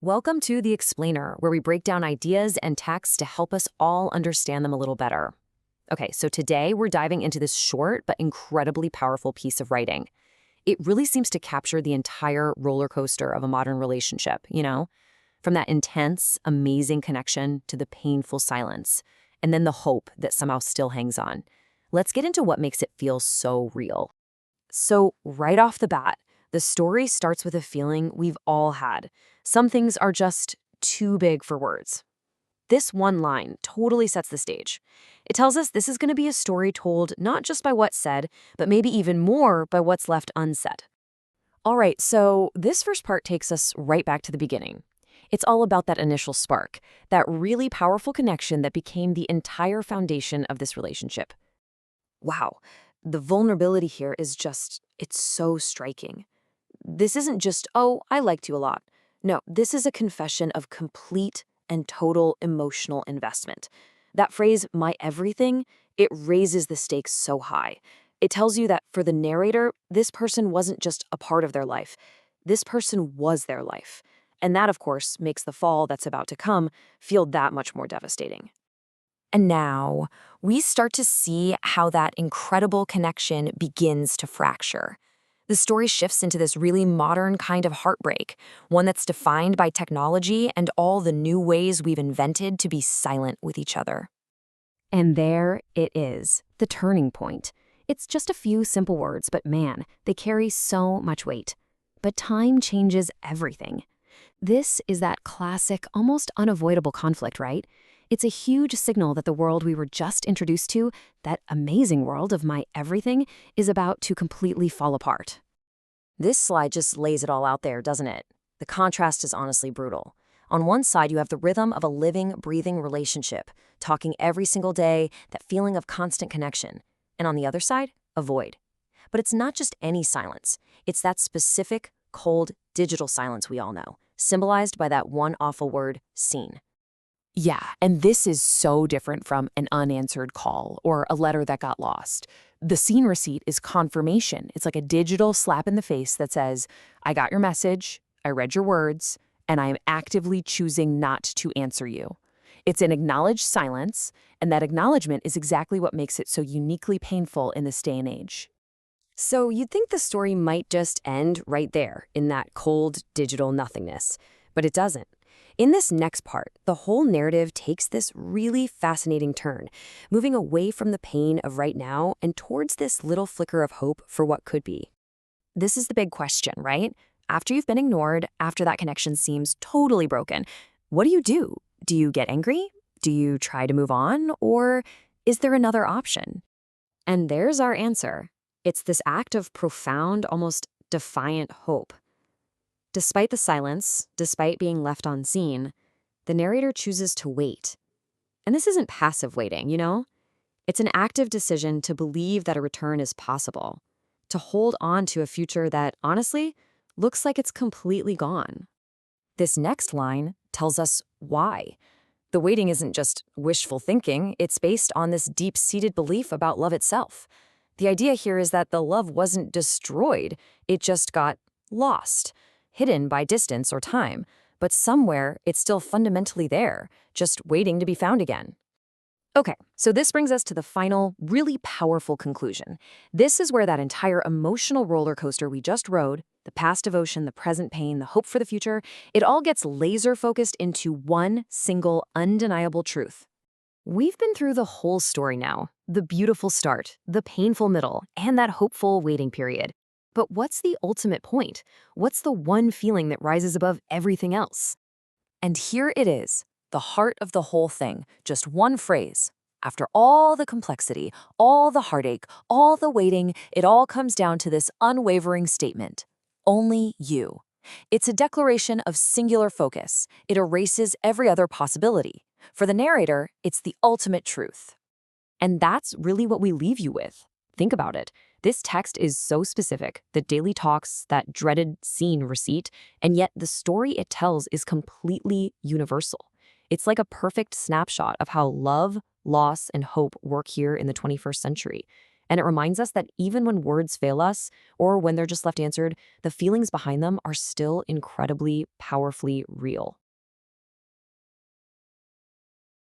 Welcome to The Explainer, where we break down ideas and texts to help us all understand them a little better. Okay, so today we're diving into this short but incredibly powerful piece of writing. It really seems to capture the entire roller coaster of a modern relationship, From that intense, amazing connection to the painful silence, and then the hope that somehow still hangs on. Let's get into what makes it feel so real. So, right off the bat, the story starts with a feeling we've all had. Some things are just too big for words. This one line totally sets the stage. It tells us this is going to be a story told not just by what's said, but maybe even more by what's left unsaid. All right, so this first part takes us right back to the beginning. It's all about that initial spark, that really powerful connection that became the entire foundation of this relationship. Wow, the vulnerability here is it's so striking. This isn't just, oh, I liked you a lot. No, this is a confession of complete and total emotional investment. That phrase, my everything, it raises the stakes so high. It tells you that for the narrator, this person wasn't just a part of their life. This person was their life. And that, of course, makes the fall that's about to come feel that much more devastating. And now, we start to see how that incredible connection begins to fracture. The story shifts into this really modern kind of heartbreak, one that's defined by technology and all the new ways we've invented to be silent with each other. And there it is, the turning point. It's just a few simple words, but man, they carry so much weight. But time changes everything. This is that classic, almost unavoidable conflict, right? It's a huge signal that the world we were just introduced to, that amazing world of my everything, is about to completely fall apart. This slide just lays it all out there, doesn't it? The contrast is honestly brutal. On one side, you have the rhythm of a living, breathing relationship, talking every single day, that feeling of constant connection. And on the other side, a void. But it's not just any silence. It's that specific, cold, digital silence we all know, symbolized by that one awful word, seen. Yeah, and this is so different from an unanswered call or a letter that got lost. The scene receipt is confirmation. It's like a digital slap in the face that says, I got your message, I read your words, and I am actively choosing not to answer you. It's an acknowledged silence, and that acknowledgement is exactly what makes it so uniquely painful in this day and age. So you'd think the story might just end right there, in that cold, digital nothingness. But it doesn't. In this next part, the whole narrative takes this really fascinating turn, moving away from the pain of right now and towards this little flicker of hope for what could be. This is the big question, right? After you've been ignored, after that connection seems totally broken, what do you do? Do you get angry? Do you try to move on? Or is there another option? And there's our answer. It's this act of profound, almost defiant hope. Despite the silence, despite being left unseen, the narrator chooses to wait. And this isn't passive waiting, It's an active decision to believe that a return is possible, to hold on to a future that, honestly, looks like it's completely gone. This next line tells us why. The waiting isn't just wishful thinking, it's based on this deep-seated belief about love itself. The idea here is that the love wasn't destroyed, it just got lost, hidden by distance or time, but somewhere it's still fundamentally there, just waiting to be found again. Okay, so this brings us to the final, really powerful conclusion. This is where that entire emotional roller coaster we just rode, the past devotion, the present pain, the hope for the future, it all gets laser-focused into one single, undeniable truth. We've been through the whole story now, the beautiful start, the painful middle, and that hopeful waiting period. But what's the ultimate point? What's the one feeling that rises above everything else? And here it is, the heart of the whole thing, just one phrase. After all the complexity, all the heartache, all the waiting, it all comes down to this unwavering statement. Only you. It's a declaration of singular focus. It erases every other possibility. For the narrator, it's the ultimate truth. And that's really what we leave you with. Think about it. This text is so specific, the daily talks, that dreaded scene receipt, and yet the story it tells is completely universal. It's like a perfect snapshot of how love, loss, and hope work here in the 21st century. And it reminds us that even when words fail us, or when they're just left answered, the feelings behind them are still incredibly, powerfully real.